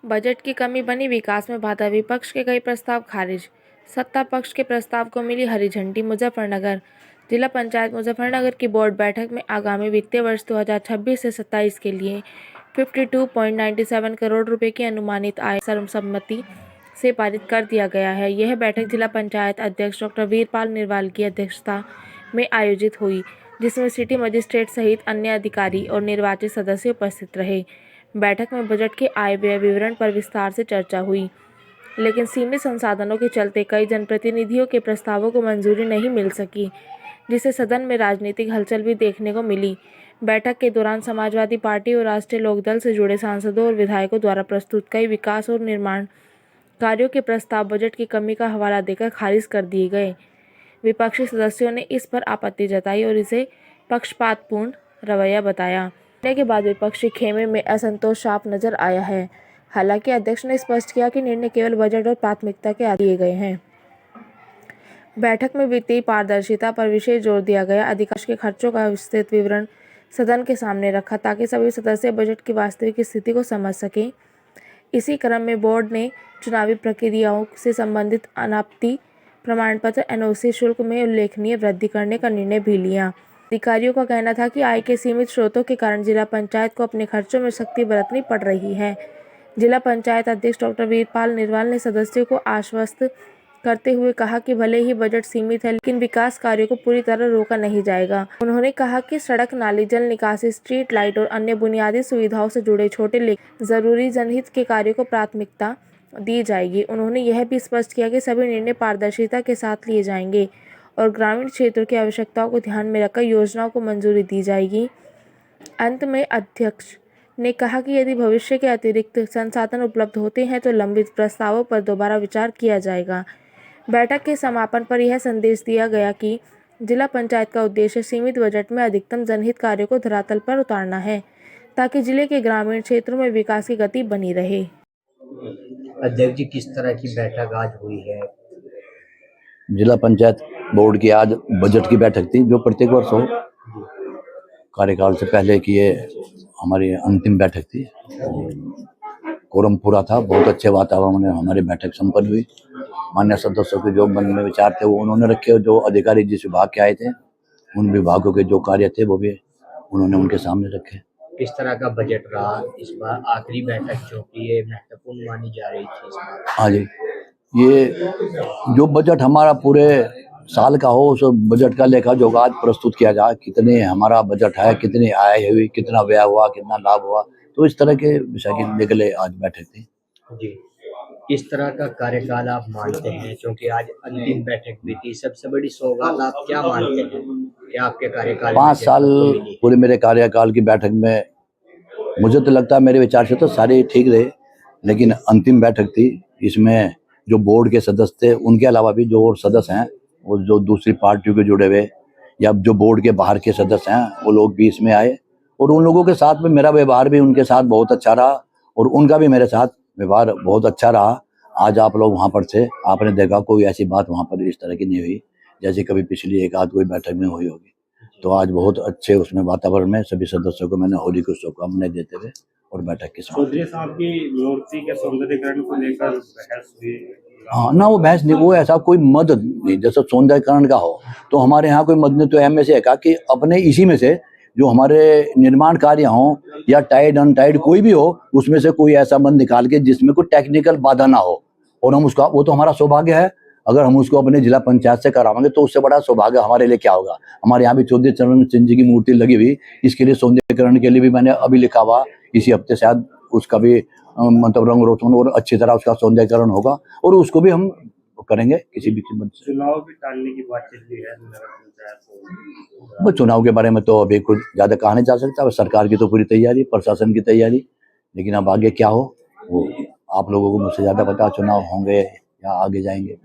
Budget की कमी बनी विकास में बाधा, विपक्ष के कई प्रस्ताव खारिज, सत्ता पक्ष के प्रस्ताव को मिली हरी झंडी। मुजफ्फरनगर जिला पंचायत मुजफ्फरनगर की बोर्ड बैठक में आगामी वित्तीय वर्ष 2026 से 27 के लिए 52.97 करोड़ रुपए की अनुमानित आय सर्वसम्मति से पारित कर दिया गया है। यह बैठक जिला पंचायत अध्यक्ष डॉक्टर वीरपाल निरवाल की अध्यक्षता में आयोजित हुई, जिसमें सिटी मजिस्ट्रेट सहित अन्य अधिकारी और निर्वाचित सदस्य उपस्थित रहे। बैठक में बजट के आय व्यय विवरण पर विस्तार से चर्चा हुई, लेकिन सीमित संसाधनों के चलते कई जनप्रतिनिधियों के प्रस्तावों को मंजूरी नहीं मिल सकी, जिससे सदन में राजनीतिक हलचल भी देखने को मिली। बैठक के दौरान समाजवादी पार्टी और राष्ट्रीय लोकदल से जुड़े सांसदों और विधायकों द्वारा प्रस्तुत कई विकास और निर्माण कार्यों के प्रस्ताव बजट की कमी का हवाला देकर खारिज कर दिए गए। विपक्षी सदस्यों ने इस पर आपत्ति जताई और इसे पक्षपातपूर्ण रवैया बताया। निर्णय के बाद विपक्षी खेमे में असंतोष साफ नजर आया है। हालांकि अध्यक्ष ने स्पष्ट किया कि निर्णय केवल बजट और प्राथमिकता के आधार लिए गए हैं। बैठक में वित्तीय पारदर्शिता पर विशेष जोर दिया गया। अधिकांश के खर्चों का विस्तृत विवरण सदन के सामने रखा ताकि सभी सदस्य बजट की वास्तविक स्थिति को समझ सकें। इसी क्रम में बोर्ड ने चुनावी प्रक्रियाओं से संबंधित अनापत्ति प्रमाण पत्र एनओसी शुल्क में उल्लेखनीय वृद्धि करने का निर्णय भी लिया। अधिकारियों का कहना था कि आय के सीमित स्रोतों के कारण जिला पंचायत को अपने खर्चों में सख्ती बरतनी पड़ रही है। जिला पंचायत अध्यक्ष डॉक्टर वीरपाल निरवाल ने सदस्यों को आश्वस्त करते हुए कहा कि भले ही बजट सीमित है, लेकिन विकास कार्यों को पूरी तरह रोका नहीं जाएगा। उन्होंने कहा कि सड़क, नाली, जल निकासी, स्ट्रीट लाइट और अन्य बुनियादी सुविधाओं से जुड़े छोटे लेकिन जरूरी जनहित के कार्यों को प्राथमिकता दी जाएगी। उन्होंने यह भी स्पष्ट किया कि सभी निर्णय पारदर्शिता के साथ लिए जाएंगे और ग्रामीण क्षेत्रों की आवश्यकताओं को ध्यान में रखकर योजनाओं को मंजूरी दी जाएगी। अंत में अध्यक्ष ने कहा कि यदि भविष्य के अतिरिक्त संसाधन उपलब्ध होते हैं तो लंबित प्रस्तावों पर दोबारा विचार किया जाएगा। बैठक के समापन पर यह संदेश दिया गया कि जिला पंचायत का उद्देश्य सीमित बजट में अधिकतम जनहित कार्यों को धरातल पर उतारना है, ताकि जिले के ग्रामीण क्षेत्रों में विकास की गति बनी रहे। अध्यक्ष जी, किस तरह की बैठक आज हुई है? जिला पंचायत बोर्ड की आज बजट की बैठक थी, जो प्रत्येक वर्ष हो कार्यकाल से पहले की ये हमारी अंतिम बैठक थी। कोरम पूरा था, बहुत अच्छे वातावरण में हमारी बैठक संपन्न हुई। मान्य सदस्यों के जो मन में विचार थे वो उन्होंने रखे, जो अधिकारी जिस विभाग के आए थे उन विभागों के जो कार्य थे वो भी उन्होंने उनके सामने रखे। किस तरह का बजट रहा इस बार? आखिरी बैठक जो कि ये महत्वपूर्ण मानी जा रही थी इस बार। हाँ जी, ये जो बजट हमारा पूरे साल का हो, उस बजट का लेखा जोखा आज प्रस्तुत किया जाए। कितने हमारा बजट है, कितनी आय हुई, कितना व्यय हुआ, कितना लाभ हुआ, तो इस तरह के विषय की निकले आज बैठक थी जी। किस तरह का कार्यकाल आप मानते हैं, क्योंकि आज अंतिम बैठक भी थी? सबसे बड़ी सौगात आप क्या मानते हैं कि आपके कार्यकाल 5 साल पूरे मेरे कार्यकाल की बैठक में मुझे तो लगता है, मेरे विचार से तो सारे ठीक रहे, लेकिन अंतिम बैठक थी। इसमें जो बोर्ड के सदस्य थे उनके अलावा भी जो और सदस्य हैं वो जो दूसरी पार्टियों के जुड़े हुए या जो बोर्ड के बाहर के सदस्य हैं वो लोग भी इसमें आए, और उन लोगों के साथ में मेरा व्यवहार भी उनके साथ बहुत अच्छा रहा और उनका भी मेरे साथ व्यवहार बहुत अच्छा रहा। आज आप लोग वहाँ पर थे, आपने देखा कोई ऐसी बात वहाँ पर इस तरह की नहीं हुई जैसे कभी पिछली एक आध कोई बैठक में हुई होगी। तो आज बहुत अच्छे उसमें वातावरण में सभी सदस्यों को मैंने होली की शुभकामनाएं देते हुए और बैठक के चौधरी साहब की मूर्ति के सौंदर्यीकरण को लेकर बहस हुई। हाँ ना, वो बहस नहीं, वो ऐसा कोई मद नहीं जैसा सौंदर्यीकरण का हो, तो हमारे यहाँ कोई मद नहीं। तो एम से कहा कि अपने इसी में से जो हमारे निर्माण कार्य हों या टाइड अनटाइड कोई भी हो, उसमें से कोई ऐसा मद निकाल के जिसमें कोई टेक्निकल बाधा ना हो, और हम उसका, वो तो हमारा सौभाग्य है। अगर हम उसको अपने जिला पंचायत से करावाएंगे तो उससे बड़ा सौभाग्य हमारे लिए क्या होगा। हमारे यहाँ भी चौधरी चरण सिंह जी की मूर्ति लगी हुई, इसके लिए सौंदर्यीकरण के लिए भी मैंने अभी लिखा हुआ, इसी हफ्ते शायद उसका भी मतलब रंग रोशन और अच्छी तरह उसका सौंदर्यीकरण होगा, और उसको भी हम करेंगे किसी भी कीमत से। चुनाव भी टालने की बात चल रही है। वो चुनाव के बारे में तो अभी कुछ ज्यादा कहा नहीं जा सकता। सरकार की तो पूरी तैयारी, प्रशासन की तैयारी, लेकिन अब आगे क्या हो वो आप लोगों को मुझसे ज्यादा पता। चुनाव होंगे या आगे जाएंगे।